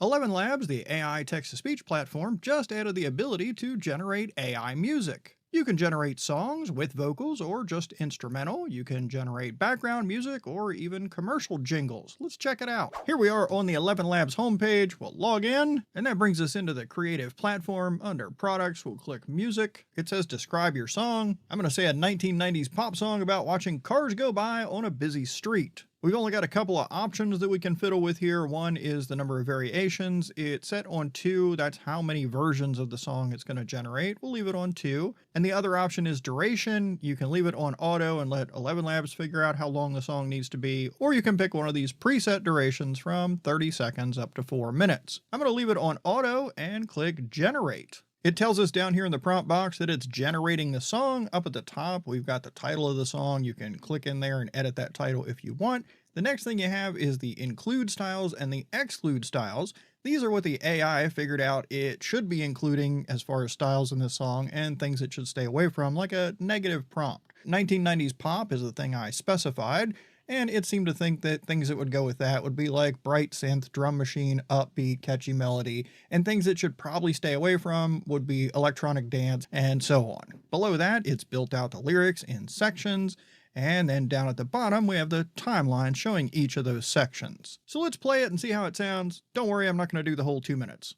ElevenLabs, the AI text-to-speech platform, just added the ability to generate AI music. You can generate songs with vocals or just instrumental. You can generate background music or even commercial jingles. Let's check it out. Here we are on the ElevenLabs homepage. We'll log in, and that brings us into the creative platform. Under products, we'll click music. It says describe your song. I'm going to say a 1990s pop song about watching cars go by on a busy street. We've only got a couple of options that we can fiddle with here. One is the number of variations. It's set on 2. That's how many versions of the song it's going to generate. We'll leave it on 2. And the other option is duration. You can leave it on auto and let ElevenLabs figure out how long the song needs to be, or you can pick one of these preset durations from 30 seconds up to 4 minutes. I'm going to leave it on auto and click generate. It tells us down here in the prompt box that it's generating the song. Up at the top, we've got the title of the song. You can click in there and edit that title if you want. The next thing you have is the include styles and the exclude styles. These are what the AI figured out it should be including as far as styles in this song and things it should stay away from, like a negative prompt. 1990s pop is the thing I specified, and it seemed to think that things that would go with that would be like bright synth, drum machine, upbeat, catchy melody, and things it should probably stay away from would be electronic dance and so on. Below that, it's built out the lyrics in sections, and then down at the bottom, we have the timeline showing each of those sections. So let's play it and see how it sounds. Don't worry, I'm not going to do the whole 2 minutes.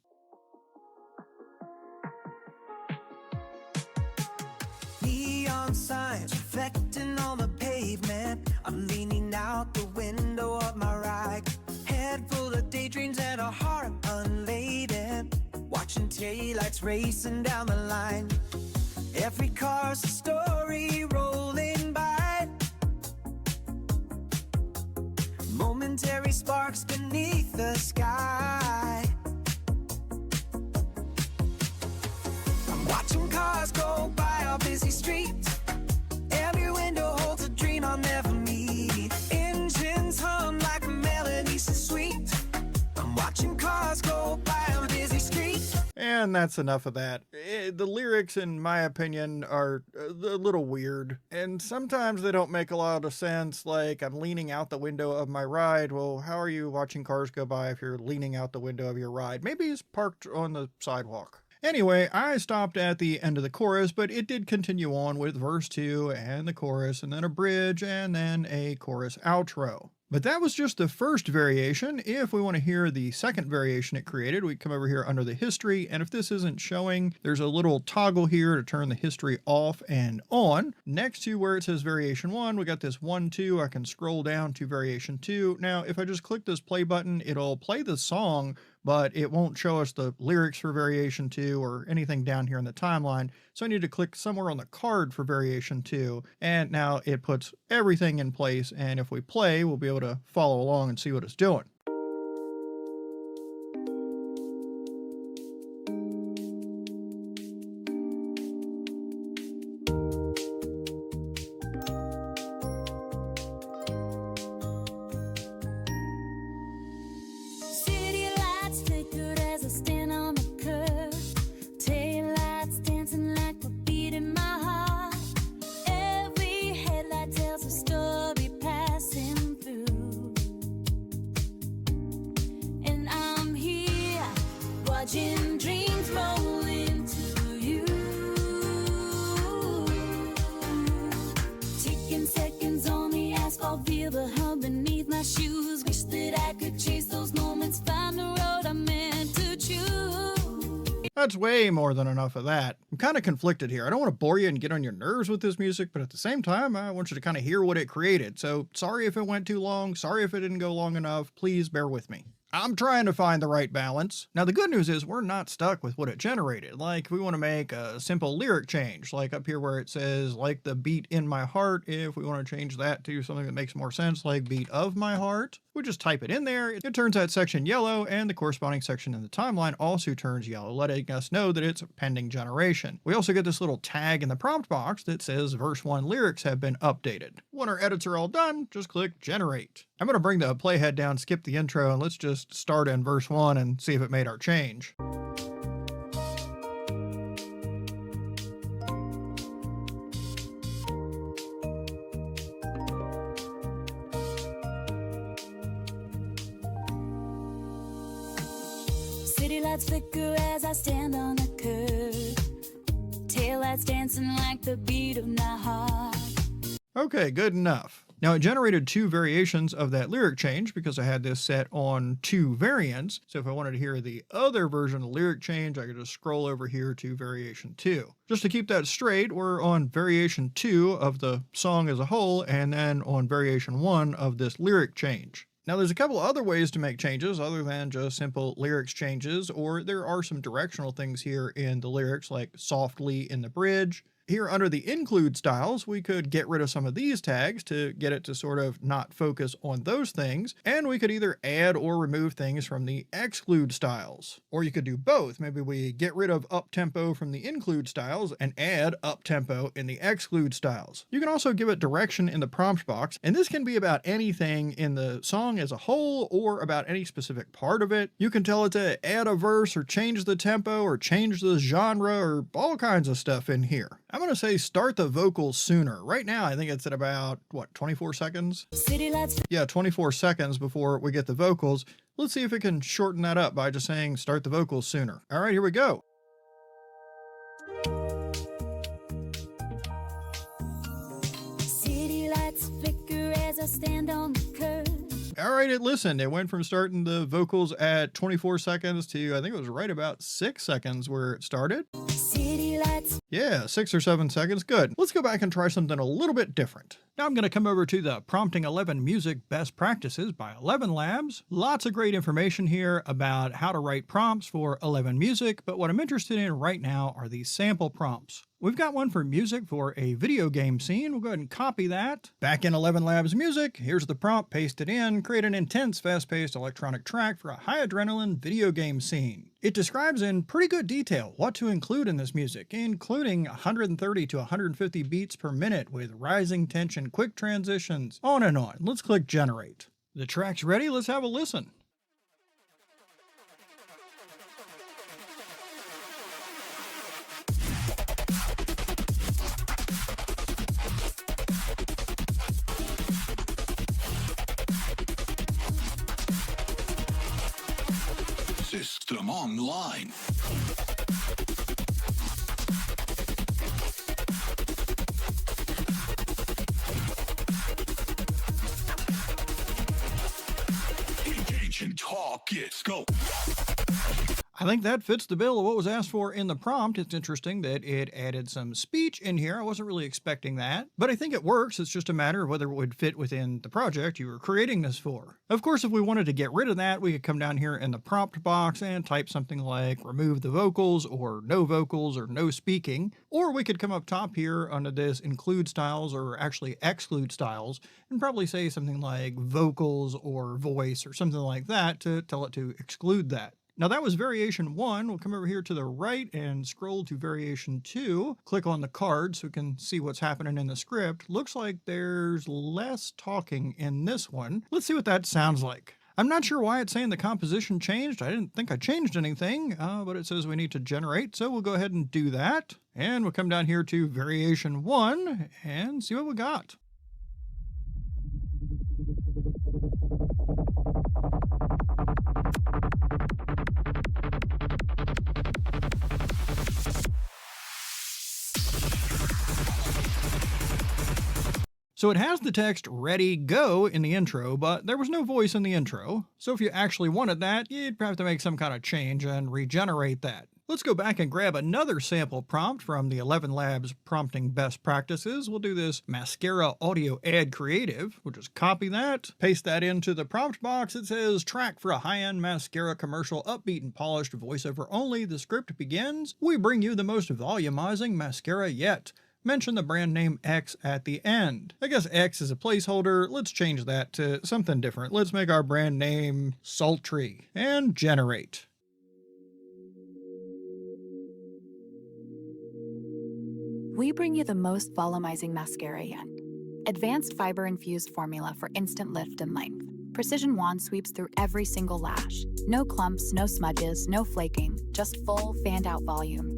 Neon signs reflecting on the pavement. I'm leaning out the window of my ride, head full of daydreams and a heart unladen, watching taillights racing down the line. Every car's a story rolling by, momentary sparks beneath the sky. I'm watching cars go by our busy street. Every window holds a dream I'll never meet. Engines hum like a melody so sweet. I'm watching cars go by on a busy street. And that's enough of that. The lyrics, in my opinion, are a little weird, and sometimes they don't make a lot of sense. Like, I'm leaning out the window of my ride. Well, how are you watching cars go by if you're leaning out the window of your ride? Maybe it's parked on the sidewalk. Anyway, I stopped at the end of the chorus, but it did continue on with verse 2 and the chorus, and then a bridge, and then a chorus outro. But that was just the first variation. If we want to hear the second variation it created, we come over here under the history, and if this isn't showing, there's a little toggle here to turn the history off and on. Next to where it says variation 1, we got this 1, 2. I can scroll down to variation 2. Now, if I just click this play button, it'll play the song, but it won't show us the lyrics for variation 2 or anything down here in the timeline. So I need to click somewhere on the card for variation 2. And now it puts everything in place. And if we play, we'll be able to follow along and see what it's doing. Watching dreams roll into you, ticking seconds on the asphalt, feel the hum beneath my shoes. Wish that I could chase those moments, find the road I'm meant to choose. That's way more than enough of that. I'm kind of conflicted here. I don't want to bore you and get on your nerves with this music, but at the same time, I want you to kind of hear what it created. So sorry if it went too long. Sorry if it didn't go long enough. Please bear with me. I'm trying to find the right balance. Now, the good news is we're not stuck with what it generated. Like, if we want to make a simple lyric change, like up here where it says, like the beat in my heart, if we want to change that to something that makes more sense, like beat of my heart, we just type it in there. It turns that section yellow, and the corresponding section in the timeline also turns yellow, letting us know that it's pending generation. We also get this little tag in the prompt box that says verse 1 lyrics have been updated. When our edits are all done, just click generate. I'm going to bring the playhead down, skip the intro, and let's just start in verse 1 and see if it made our change. City lights flicker as I stand on the curb. Taillights dancing like the beat of my heart. Okay, good enough. Now it generated 2 variations of that lyric change because I had this set on 2 variants. So if I wanted to hear the other version of the lyric change, I could just scroll over here to variation 2. Just to keep that straight, we're on variation 2 of the song as a whole, and then on variation 1 of this lyric change. Now there's a couple other ways to make changes other than just simple lyrics changes, or there are some directional things here in the lyrics like softly in the bridge. Here under the include styles, we could get rid of some of these tags to get it to sort of not focus on those things, and we could either add or remove things from the exclude styles. Or you could do both. Maybe we get rid of up-tempo from the include styles and add up-tempo in the exclude styles. You can also give it direction in the prompt box, and this can be about anything in the song as a whole or about any specific part of it. You can tell it to add a verse or change the tempo or change the genre or all kinds of stuff in here. I'm going to say start the vocals sooner. Right now, I think it's at about, 24 seconds? City lights. Yeah, 24 seconds before we get the vocals. Let's see if it can shorten that up by just saying start the vocals sooner. All right, here we go. City lights flicker as I stand on the curb. All right, it listened. It went from starting the vocals at 24 seconds to, I think it was right about 6 seconds where it started. City lights. Yeah, 6 or 7 seconds. Good. Let's go back and try something a little bit different. Now I'm going to come over to the Prompting 11 Music Best Practices by ElevenLabs. Lots of great information here about how to write prompts for 11 Music, but what I'm interested in right now are these sample prompts. We've got one for music for a video game scene. We'll go ahead and copy that. Back in ElevenLabs Music, here's the prompt, paste it in, create an intense, fast-paced electronic track for a high-adrenaline video game scene. It describes in pretty good detail what to include in this music, including 130 to 150 beats per minute with rising tension, quick transitions, on and on. Let's click Generate. The track's ready, let's have a listen. System online. Engage and talk, let's go. I think that fits the bill of what was asked for in the prompt. It's interesting that it added some speech in here. I wasn't really expecting that, but I think it works. It's just a matter of whether it would fit within the project you were creating this for. Of course, if we wanted to get rid of that, we could come down here in the prompt box and type something like remove the vocals or no speaking, or we could come up top here under this include styles or actually exclude styles and probably say something like vocals or voice or something like that to tell it to exclude that. Now that was variation 1. We'll come over here to the right and scroll to variation 2. Click on the card so we can see what's happening in the script. Looks like there's less talking in this one. Let's see what that sounds like. I'm not sure why it's saying the composition changed. I didn't think I changed anything, but it says we need to generate, so we'll go ahead and do that. And we'll come down here to variation 1 and see what we got. So it has the text ready, go in the intro, but there was no voice in the intro. So if you actually wanted that, you'd have to make some kind of change and regenerate that. Let's go back and grab another sample prompt from the ElevenLabs Prompting Best Practices. We'll do this Mascara Audio Ad Creative. We'll just copy that, paste that into the prompt box. It says, track for a high-end mascara commercial, upbeat and polished, voiceover only. The script begins. We bring you the most volumizing mascara yet. Mention the brand name X at the end. I guess X is a placeholder. Let's change that to something different. Let's make our brand name Sultry and generate. We bring you the most volumizing mascara yet. Advanced fiber-infused formula for instant lift and length. Precision wand sweeps through every single lash. No clumps, no smudges, no flaking, just full fanned-out volume.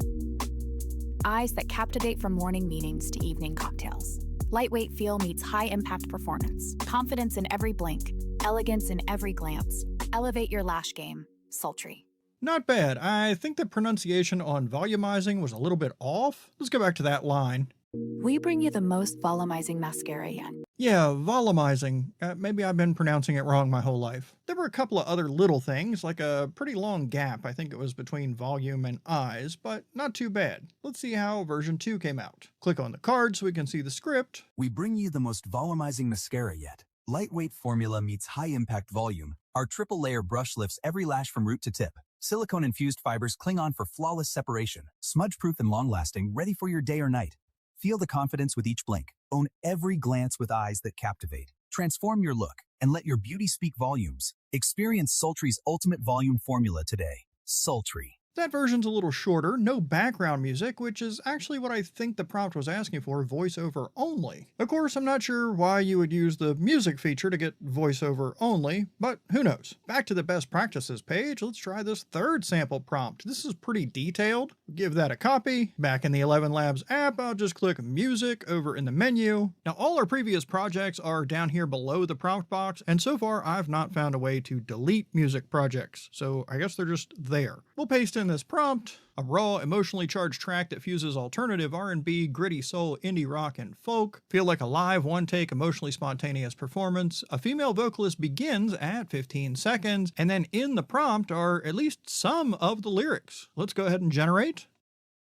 Eyes that captivate from morning meetings to evening cocktails. Lightweight feel meets high-impact performance. Confidence in every blink. Elegance in every glance. Elevate your lash game. Sultry. Not bad. I think the pronunciation on volumizing was a little bit off. Let's go back to that line. We bring you the most volumizing mascara yet. Yeah, volumizing. Maybe I've been pronouncing it wrong my whole life. There were a couple of other little things, like a pretty long gap, I think it was between volume and eyes, but not too bad. Let's see how version 2 came out. Click on the card so we can see the script. We bring you the most volumizing mascara yet. Lightweight formula meets high-impact volume. Our triple-layer brush lifts every lash from root to tip. Silicone-infused fibers cling on for flawless separation. Smudge-proof and long-lasting, ready for your day or night. Feel the confidence with each blink. Own every glance with eyes that captivate. Transform your look and let your beauty speak volumes. Experience Sultry's ultimate volume formula today. Sultry. That version's a little shorter, no background music, which is actually what I think the prompt was asking for, voiceover only. Of course, I'm not sure why you would use the music feature to get voiceover only, but who knows. Back to the best practices page, let's try this third sample prompt. This is pretty detailed. Give that a copy. Back in the ElevenLabs app, I'll just click music over in the menu. Now all our previous projects are down here below the prompt box, and so far I've not found a way to delete music projects, so I guess they're just there. We'll paste in this prompt, a raw, emotionally charged track that fuses alternative R&B, gritty soul, indie rock, and folk. Feel like a live, one-take, emotionally spontaneous performance. A female vocalist begins at 15 seconds, and then in the prompt are at least some of the lyrics. Let's go ahead and generate.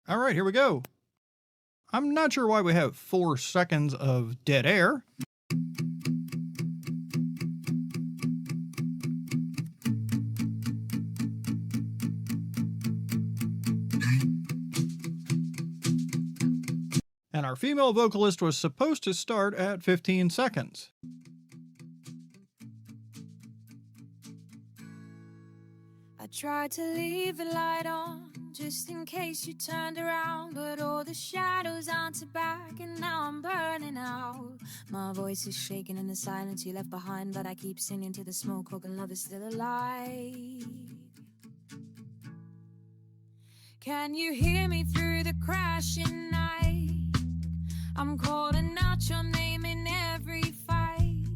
All right, here we go. I'm not sure why we have 4 seconds of dead air. And our female vocalist was supposed to start at 15 seconds. I tried to leave the light on, just in case you turned around, but all the shadows answered back, and now I'm burning out. My voice is shaking in the silence you left behind, but I keep singing to the smoke, hoping love is still alive. Can you hear me through the crashing night? I'm calling out your name in every fight.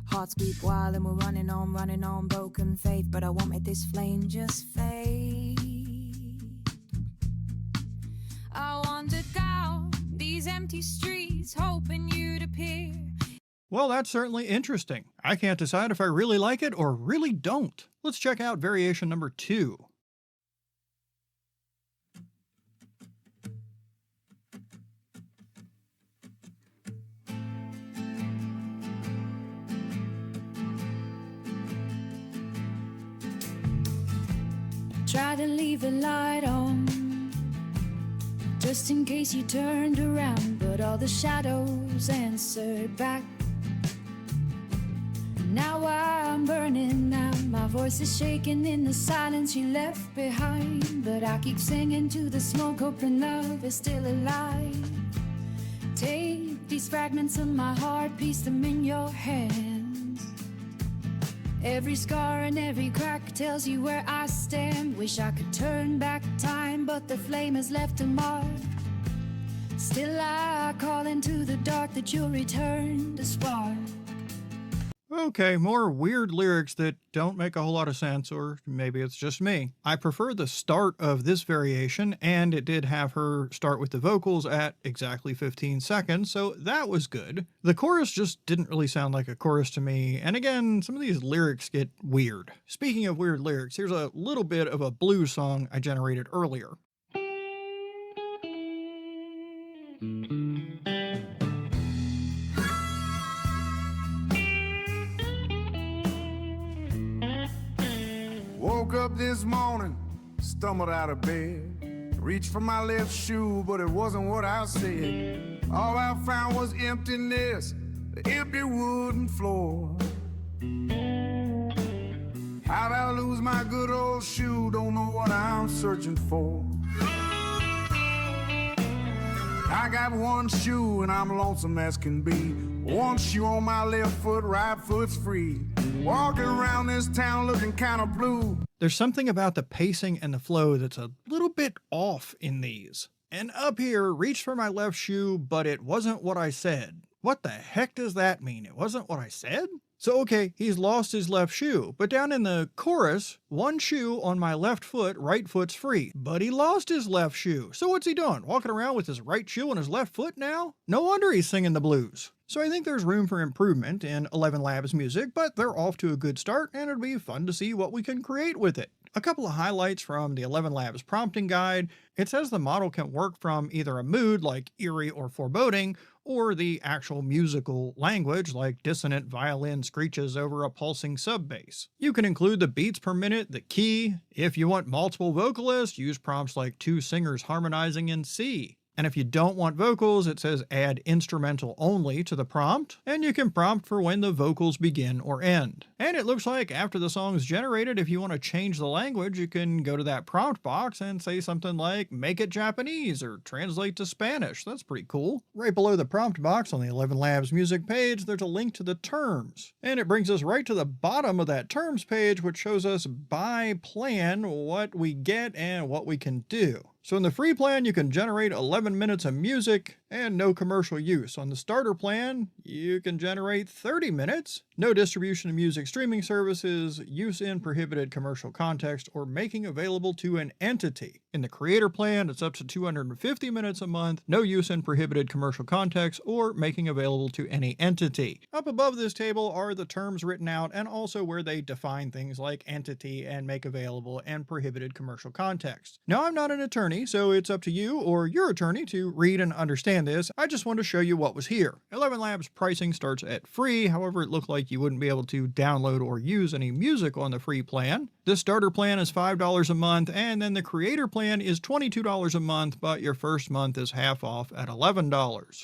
Hearts beat wild and we're running on broken faith, but I won't make this flame just fade. I wander down these empty streets hoping you'd appear. Well, that's certainly interesting. I can't decide if I really like it or really don't. Let's check out variation number 2. Try to leave the light on, just in case you turned around, but all the shadows answered back. Now I'm burning out, my voice is shaking in the silence you left behind, but I keep singing to the smoke, hoping love is still alive. Take these fragments of my heart, piece them in your hands. Every scar and every crack tells you where I stand. Wish I could turn back time, but the flame has left a mark. Still I call into the dark that you'll return to spark. Okay, more weird lyrics that don't make a whole lot of sense, or maybe it's just me. I prefer the start of this variation, and it did have her start with the vocals at exactly 15 seconds, so that was good. The chorus just didn't really sound like a chorus to me, and again, some of these lyrics get weird. Speaking of weird lyrics, here's a little bit of a blues song I generated earlier. Woke up this morning, stumbled out of bed, reached for my left shoe, but it wasn't what I said. All I found was emptiness, the empty wooden floor. How'd I lose my good old shoe? Don't know what I'm searching for. I got one shoe and I'm lonesome as can be. One shoe on my left foot, right foot's free. Walking around this town looking kind of blue. There's something about the pacing and the flow that's a little bit off in these. And up here, reached for my left shoe, but it wasn't what I said. What the heck does that mean? It wasn't what I said? So okay, he's lost his left shoe, but down in the chorus, one shoe on my left foot, right foot's free. But he lost his left shoe. So what's he doing? Walking around with his right shoe on his left foot now? No wonder he's singing the blues. So I think there's room for improvement in ElevenLabs music, but they're off to a good start and it'll be fun to see what we can create with it. A couple of highlights from the ElevenLabs prompting guide. It says the model can work from either a mood like eerie or foreboding, or the actual musical language like dissonant violin screeches over a pulsing sub bass. You can include the beats per minute, the key. If you want multiple vocalists, use prompts like 2 singers harmonizing in C. And if you don't want vocals, it says add instrumental only to the prompt, and you can prompt for when the vocals begin or end. And it looks like after the song's generated, if you want to change the language, you can go to that prompt box and say something like, make it Japanese or translate to Spanish. That's pretty cool. Right below the prompt box on the ElevenLabs music page, there's a link to the terms. And it brings us right to the bottom of that terms page, which shows us by plan what we get and what we can do. So in the free plan, you can generate 11 minutes of music and no commercial use. On the starter plan, you can generate 30 minutes, no distribution of music streaming services, use in prohibited commercial context, or making available to an entity. In the creator plan, it's up to 250 minutes a month, no use in prohibited commercial context, or making available to any entity. Up above this table are the terms written out and also where they define things like entity and make available and prohibited commercial context. Now, I'm not an attorney, so it's up to you or your attorney to read and understand this. I just want to show you what was here. ElevenLabs pricing starts at free, however it looked like you wouldn't be able to download or use any music on the free plan. The starter plan is $5 a month, and then the creator plan is $22 a month, but your first month is half off at $11.